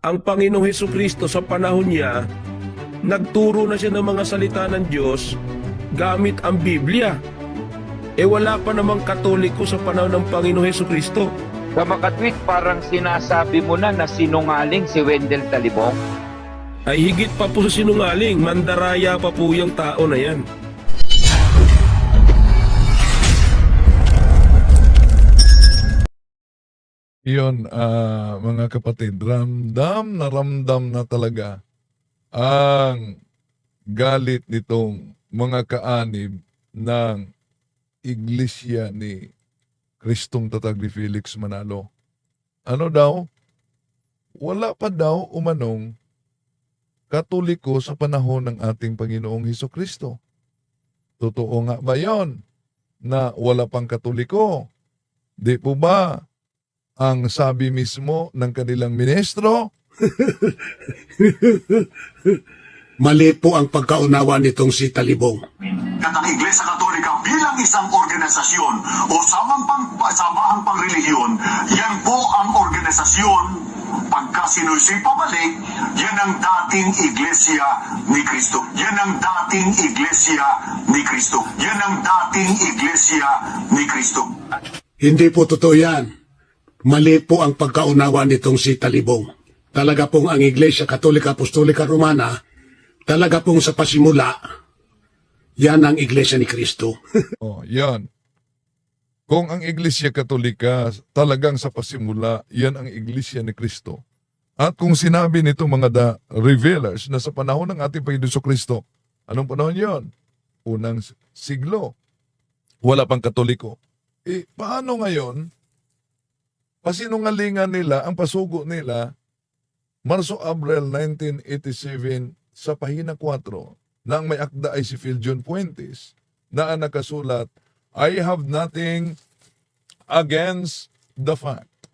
ang Panginoong Hesukristo sa panahon niya, nagturo na siya ng mga salita ng Diyos gamit ang Biblia. Wala pa namang Katoliko sa panahon ng Panginoong Hesukristo. Kamakatwit, parang sinasabi mo na sinungaling si Wendell Talibong. Ay higit pa po sa sinungaling, mandaraya pa po yung tao na yan. Iyon, mga kapatid, ramdam na talaga ang galit nitong mga kaanib ng Iglesia ni Kristong Tatag ni Felix Manalo. Ano daw? Wala pa daw umanong Katoliko sa panahon ng ating Panginoong Hesukristo. Totoo nga ba yon na wala pang Katoliko? Di po ba ang sabi mismo ng kanilang ministro? Mali po ang pagkaunawa nitong si Talibong. At ang Iglesia Katolika bilang isang organisasyon o samahang pangrelihiyon, yan po ang organisasyon. Pagka sinusi pabalik, yan ang dating Iglesia ni Kristo. Yan ang dating Iglesia ni Kristo. Yan ang dating Iglesia ni Kristo. Hindi po totoo yan. Mali po ang pagkaunawa nitong si Talibong. Talaga pong ang Iglesia Katolika Apostolika Romana, talaga pong sa pasimula, yan ang Iglesia ni Kristo. Yan. Kung ang Iglesia Katolika talagang sa pasimula, yan ang Iglesia ni Kristo. At kung sinabi nito mga revealers na sa panahon ng ating Panginoon Kristo, anong panahon yon? Unang siglo. Wala pang Katoliko. Paano ngayon? Pasinungalingan nila, ang pasugo nila, Marso-Abril 1987 sa pahina 4, nang may akda ay si Phil John Fuentes, na ang nakasulat, I have nothing against the fact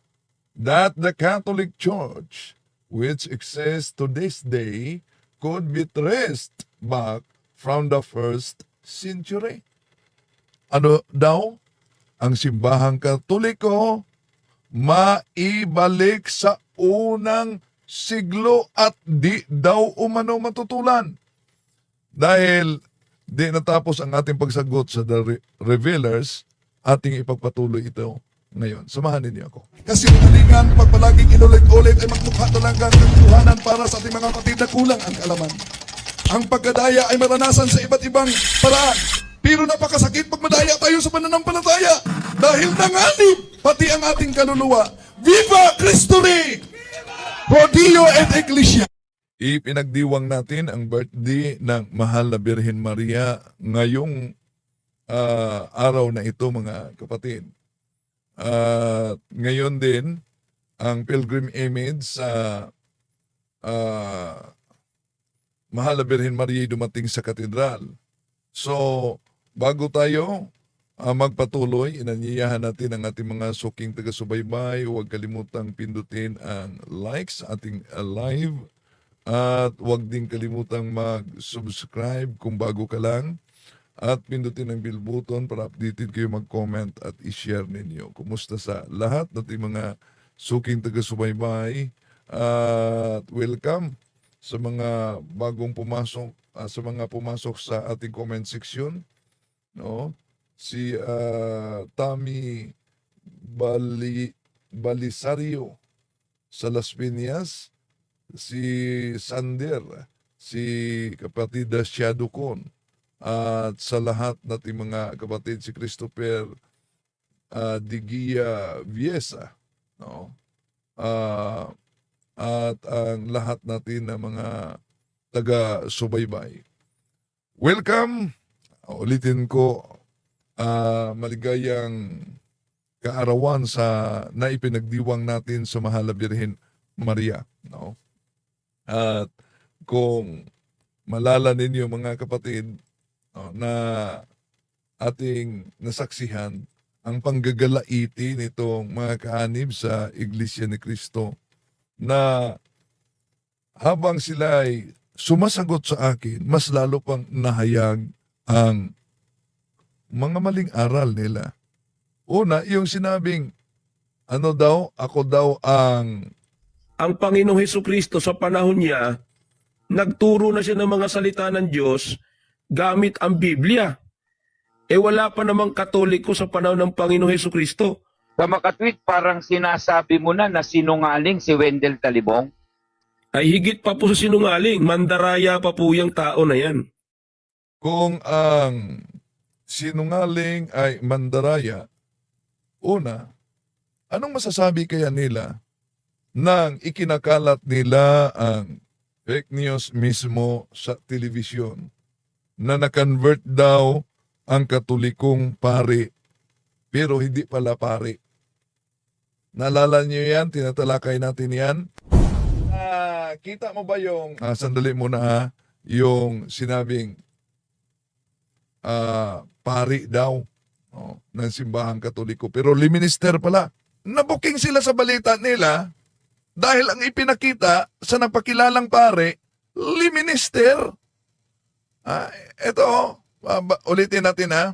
that the Catholic Church, which exists to this day, could be traced back from the 1st century. Ano daw? Ang simbahang Katoliko maibalik sa unang siglo at di daw umano matutulan. Dahil di natapos ang ating pagsagot sa The Revealers, ating ipagpatuloy ito ngayon. Samahan ninyo ako. Kasi kalingan, pag palaging inulit-ulit ay magmukha talagang katuhanan para sa ating mga kapatid na kulang ang kaalaman. Ang pagkadaya ay maranasan sa iba't ibang paraan. Pero napakasakit pag madaya tayo sa pananampalataya dahil nanganib pati ang ating kaluluwa. Viva Cristo Rey! Pro Dio et Ecclesia! Ipinagdiwang natin ang birthday ng Mahal na Birhen Maria ngayong araw na ito, mga kapatid. Ngayon din, ang pilgrim image sa Mahal na Birhen Maria dumating sa katedral. So, bago tayo magpatuloy, inanyayahan natin ang ating mga suking taga-subaybay. Huwag kalimutang pindutin ang likes sa ating live. At huwag din kalimutang mag-subscribe kung bago ka lang. At pindutin ang bell button para updated kayo, mag-comment at i-share ninyo. Kumusta sa lahat nating mga suking taga-subaybay. At welcome sa mga bagong pumasok, sa mga pumasok sa ating comment section. No? Si Tami Balisario sa Las Piñas, si Sander, si kapatid Shadukon, at sa lahat nating mga kapatid, si Christopher Digia Viesa, no? At ang lahat natin na mga taga-subaybay. Welcome! Ulitin ko, maligayang kaarawan sa naipinagdiwang natin sa Mahal na Birhen Maria. No? At kung malala ninyo, mga kapatid, na ating nasaksihan ang panggagalaiti nitong mga kaanib sa Iglesia ni Kristo, na habang sila ay sumasagot sa akin, mas lalo pang nahayag ang mga maling aral nila. Una, yung sinabing, ano daw, ako daw ang ang Panginoong Hesukristo sa panahon niya, nagturo na siya ng mga salita ng Diyos gamit ang Biblia. Wala pa namang Katoliko sa panahon ng Panginoong Hesukristo. Sa makatwit, parang sinasabi mo na sinungaling si Wendell Talibong. Ay higit pa po sa sinungaling, mandaraya pa po yung tao na yan. Kung ang sinungaling ay mandaraya, una, anong masasabi kaya nila nang ikinakalat nila ang fake news mismo sa telebisyon na na-convert daw ang Katolikong pari pero hindi pala pari? Naalala niyo yan? Tinatalakay natin yan. Kita mo ba yung sandali muna ha, yung sinabing pari daw ng simbahang Katoliko pero liminister pala. Nabuking sila sa balita nila dahil ang ipinakita sa napakilalang pare, liminister. Ito, ulitin natin ha.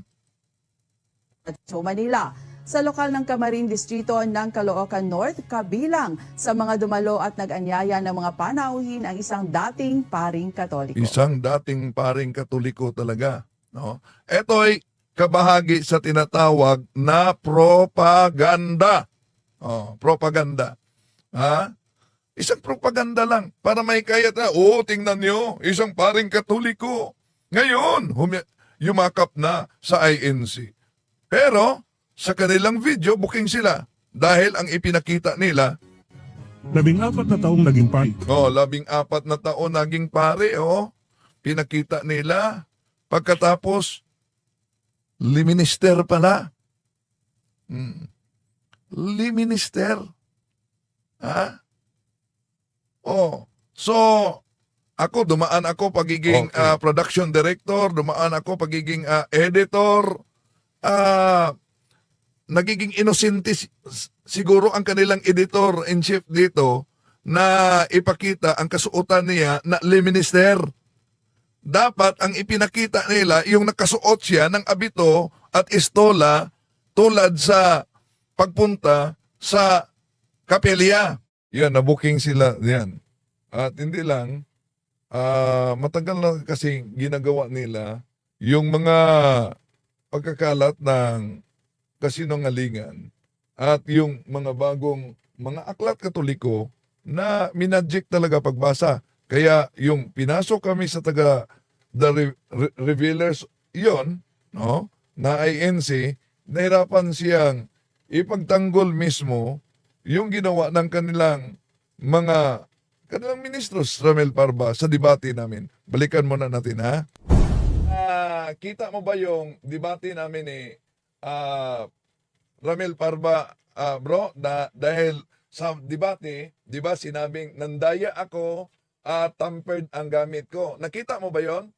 So Manila, sa lokal ng Camarin Distrito ng Caloocan North, kabilang sa mga dumalo at nag-anyaya ng mga panauhin ang isang dating paring Katoliko. Isang dating paring Katoliko talaga. No? Ito ay kabahagi sa tinatawag na propaganda. Propaganda. Isang propaganda lang para may kaya na, tingnan nyo, isang paring Katoliko. Ngayon, yumakap na sa INC. Pero, sa kanilang video, booking sila. Dahil ang ipinakita nila, 14 na taong naging pari. 14 na taon naging pare, pinakita nila. Pagkatapos, liminister pala. Liminister. So, dumaan ako pagiging production director, dumaan ako pagiging editor, nagiging inosente siguro ang kanilang editor-in-chief dito na ipakita ang kasuotan niya na liminister. Dapat ang ipinakita nila yung nakasuot siya ng abito at istola tulad sa pagpunta sa kapelya. Yan, nabuking sila yan. At hindi lang, matagal na kasi ginagawa nila yung mga pagkakalat ng kasinungalingan at yung mga bagong mga aklat Katoliko na minadjik talaga pagbasa. Kaya yung pinasok kami sa taga The Revealers yon, no, na INC, nahirapan siyang ipagtanggol mismo yung ginawa ng kanilang ministros, Ramel Parba, sa debate namin. Balikan muna natin, ha? Kita mo ba yung debate namin ni Ramel Parba, bro? Dahil sa debate, di ba sinabing, nandaya ako at tampered ang gamit ko. Nakita mo ba yon?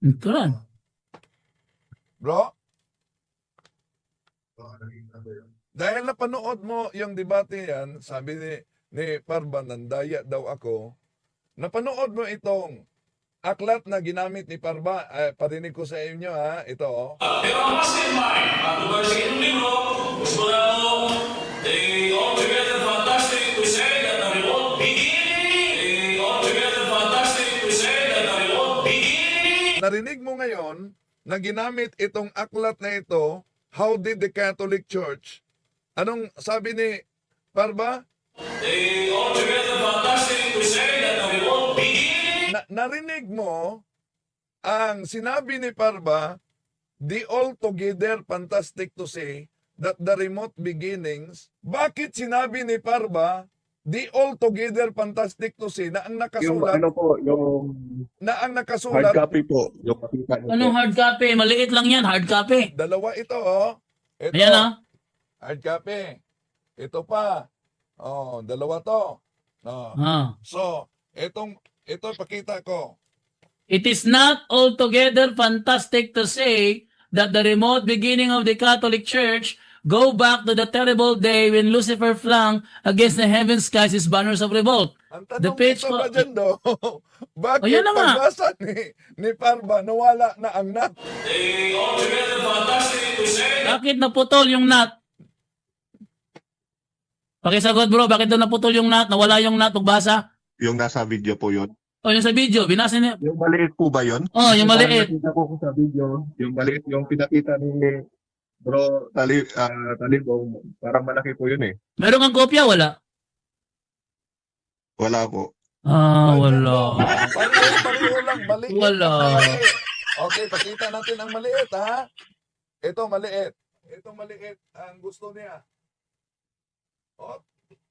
Ito lang. Bro? Dahil napanood mo yung debate yan, sabi ni Parba, nandaya daw ako. Napanood mo itong aklat na ginamit ni Parba. Parinig ko sa inyo, ha? Ito, Pero ang mastermind, patuloy sa inyong libro, gusto na mo, altogether fantastic to say that the revolt beginning. Altogether fantastic to say that the revolt beginning. narinig mo ngayon na ginamit itong aklat na ito, How Did the Catholic Church? Anong sabi ni Parba? Altogether fantastic to say that the revolt beginning. Narinig mo ang sinabi ni Parba, the altogether fantastic to say that the remote beginnings. Bakit sinabi ni Parba, the altogether fantastic to say na ang nakasulat, Hard copy po. Yung makita niyo Anong po. hard copy? Maliit lang yan, hard copy. dalawa ito, oh. Ito, Ayan hard copy. Ito pa. Dalawa to. So, ito pakita ko. It is not altogether fantastic to say that the remote beginning of the Catholic Church go back to the terrible day when Lucifer flung against the heaven skies his banners of revolt. Ang The tanong page ito ko- ba dyan, do? Bakit Ayan na nga. pagbasa ni Parba, nawala na ang nat? Altogether fantastic to say that Bakit naputol yung nut? Pakisagot bro, bakit daw naputol yung nut? Nawala yung nut, magbasa? Yung nasa video po yun. O yung sa video, binasa niya. Yung maliit po ba yun? Oh, yung maliit. Parang nakita ko sa video, yung maliit, yung pinakita ni Bro Talibong, parang malaki po yun eh. Meron kang kopya, wala? Wala po. Ah, wala. Pareho lang, maliit. Wala. Maliit. Okay, pakita natin ang maliit, ha? Ito, maliit. Ito, maliit. Ang gusto niya. Oh,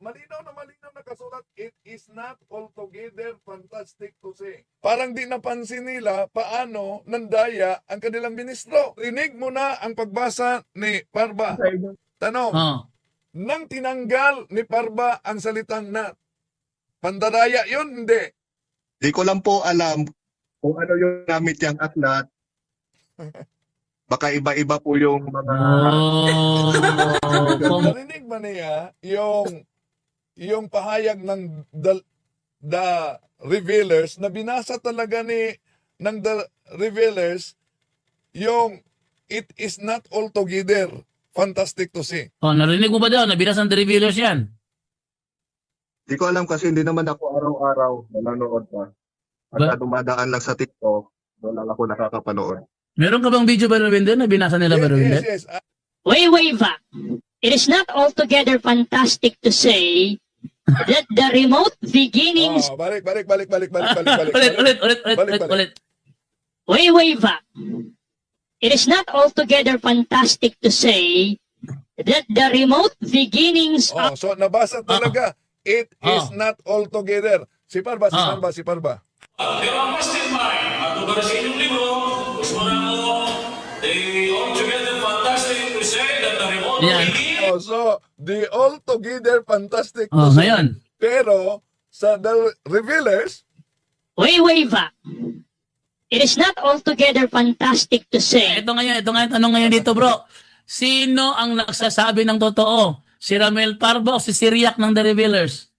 malinaw na nakasulat, it is not altogether fantastic to say. Parang di napansin nila paano nandaya ang kanilang ministro. Rinig mo na ang pagbasa ni Parba. Tanong, Oh. nang tinanggal ni Parba ang salitang nat, pandaraya yun? Hindi. Di ko lang po alam kung ano yung gamit yung aklat. Baka iba-iba po yung mga... Oh. Narinig ba niya yung pahayag ng the Revealers na binasa talaga ng the Revealers yung it is not altogether fantastic to see. Oh, narinig mo ba daw? Nabinasa ng The Revealers yan. Di ko alam kasi hindi naman ako araw-araw nanonood pa. At dumadaan lang sa TikTok, doon lang ako nakakapanood. Meron ka bang video ba Ravinder na binasa nila ba Ravinder? Yes. Way back. It is not altogether fantastic to say that the remote beginnings Balik. Ulit. way back. It is not altogether fantastic to say that the remote beginnings of So nabasa talaga. It is not altogether. Si Parba. Pero ang mastermind, matubara sa inyong libro, gusto na mo, they altogether fantastic to say that the remote Yan. beginning So the altogether fantastic to Oh, see. ngayon. Pero sa the Revealers, way back. It is not altogether fantastic to say Ito ngayon, tanong ngayon dito bro. Sino ang nagsasabi ng totoo? Si Ramel Parbo o si Syriac ng The Revealers?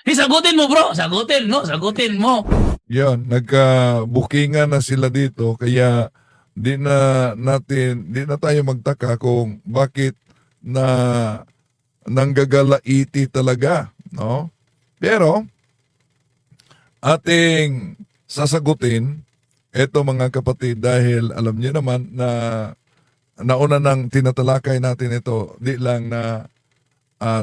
Sagutin mo bro, sagutin mo. Yan, nagka-bookingan na sila dito kaya di na tayo magtaka kung bakit na nanggagalaiti talaga, no? Pero ating sasagutin ito mga kapatid dahil alam niyo naman na nauna nang tinatalakay natin ito, di lang na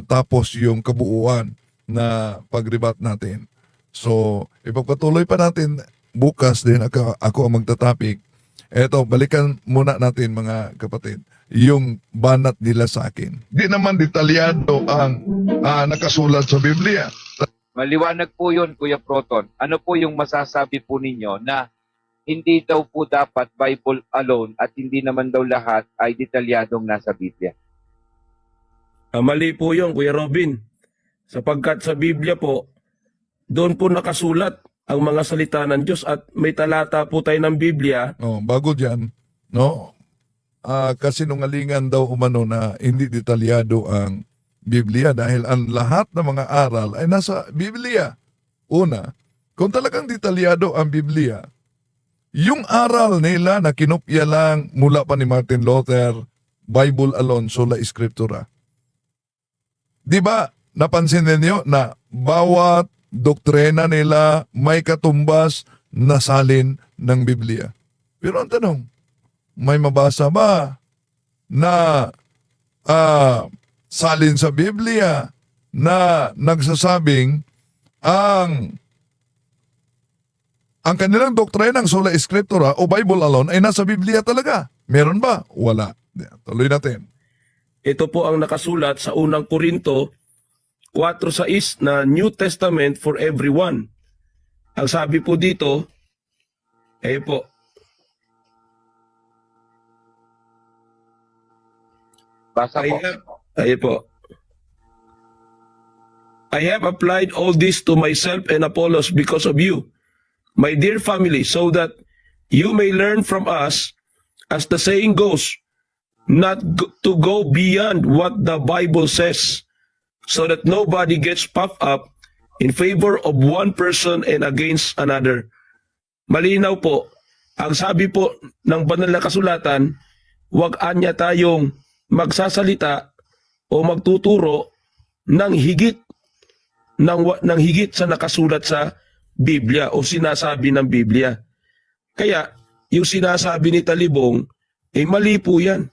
tapos yung kabuuan na pagribat natin. So, ipagpatuloy pa natin bukas din ako ang magtatapik. Eto, balikan muna natin mga kapatid, yung banat nila sa akin. Di naman detalyado ang nakasulat sa Biblia. Maliwanag po yun, Kuya Proton. Ano po yung masasabi po ninyo na hindi daw po dapat Bible alone at hindi naman daw lahat ay detalyadong nasa Biblia? Mali po yun, Kuya Robin. Sapagkat sa Biblia po, doon po nakasulat ang mga salita ng Diyos at may talata po tayo ng Biblia. Bago dyan, no? Kasinungalingan daw umano na hindi detalyado ang Biblia dahil ang lahat ng mga aral ay nasa Biblia. Una, kung talagang detalyado ang Biblia, yung aral nila na kinopya lang mula pa ni Martin Luther, Bible alone, sola scriptura. Di ba, napansin ninyo na bawat doktrina nila may katumbas na salin ng Biblia. Pero ang tanong, may mabasa ba na salin sa Biblia na nagsasabing ang kanilang doktrinang sola scriptura o Bible alone ay nasa Biblia talaga? Meron ba? Wala. Tuloy natin. Ito po ang nakasulat sa unang Korinto 4:6 na New Testament for everyone. Ang sabi po dito, po, Basa po. I have applied all this to myself and Apollos because of you, my dear family, so that you may learn from us, as the saying goes, to go beyond what the Bible says, so that nobody gets puffed up in favor of one person and against another. Malinaw po, ang sabi po ng banal na kasulatan, huwag anya tayong magsasalita o magtuturo ng higit ng higit sa nakasulat sa Biblia o sinasabi ng Biblia. Kaya yung sinasabi ni Talibong, mali po yan.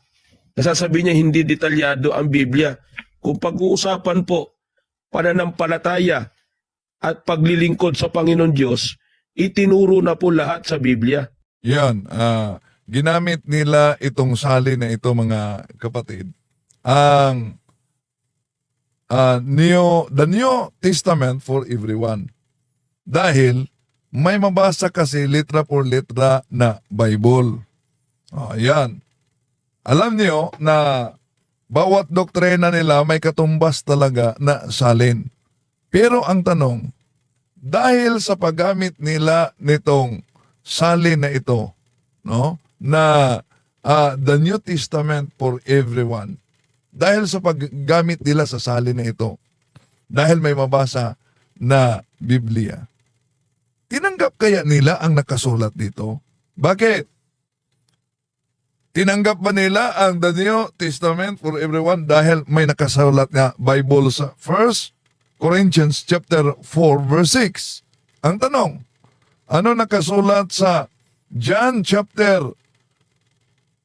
Nasasabi niya hindi detalyado ang Biblia. Kung pag-uusapan po pananampalataya at paglilingkod sa Panginoon Diyos, itinuro na po lahat sa Biblia. Yan, ginamit nila itong salin na ito, mga kapatid, ang the New Testament for everyone. Dahil may mabasa kasi letra por letra na Bible. Yan. Alam niyo na bawat doktrina nila may katumbas talaga na salin. Pero ang tanong, dahil sa paggamit nila nitong salin na ito, no, na the New Testament for everyone, dahil sa paggamit nila sa salin na ito, dahil may mabasa na Biblia, tinanggap kaya nila ang nakasulat dito? Bakit? Tinanggap ba nila ang the New Testament for everyone dahil may nakasulat na Bible sa 1 Corinthians chapter 4 verse 6? Ang tanong, ano nakasulat sa John chapter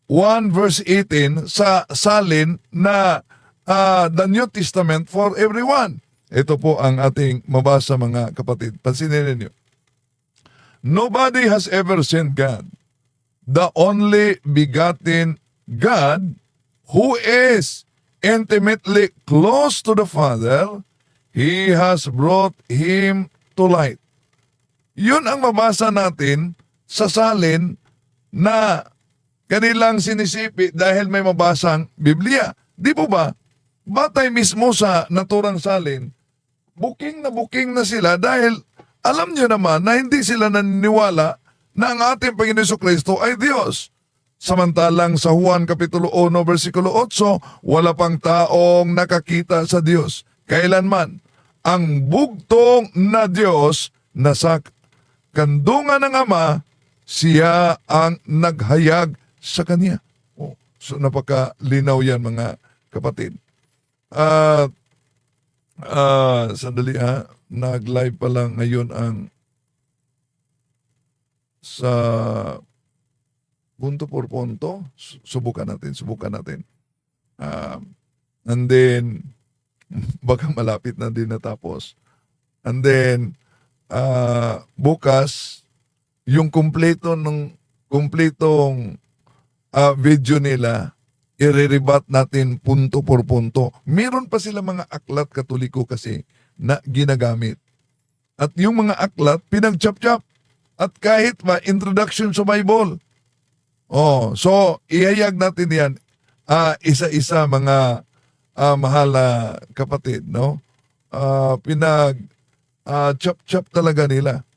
1 verse 18 sa salin na the New Testament for everyone? Ito po ang ating mabasa, mga kapatid. Pansinin ninyo. Nobody has ever seen God. The only begotten God who is intimately close to the Father, He has brought Him to light. Yun ang mabasa natin sa salin na kanilang sinisipi dahil may mabasang Biblia. Di po ba? Batay mismo sa naturang salin, booking na sila dahil alam nyo naman na hindi sila naniniwala na ang ating Panginoon Jesucristo ay Diyos. Samantalang sa Juan Kapitulo 1, versikulo 8, wala pang taong nakakita sa Diyos kailanman. Ang bugtong na Diyos na sa kandungan ng Ama, siya ang naghayag sa Kanya. So napakalinaw yan, mga kapatid. Sandali nag-live pa lang ngayon ang sa punto por punto. Subukan natin. And then, baka malapit na din natapos. And then, bukas, yung kumpletong video nila, i-rebat natin punto por punto. Meron pa sila mga aklat Katoliko kasi na ginagamit. At yung mga aklat, pinag-chop-chop. At kahit pa, introduction sa Bible. So, ihayag natin yan. Isa-isa, mga mahal na kapatid, no? Chop-chop talaga nila.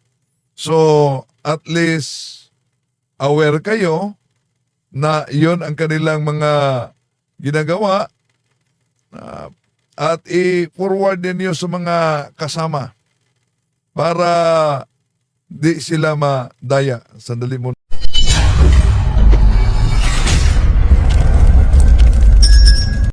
So, at least, aware kayo na yon ang kanilang mga ginagawa at i-forward ninyo sa mga kasama para di sila madaya. Sandali muna.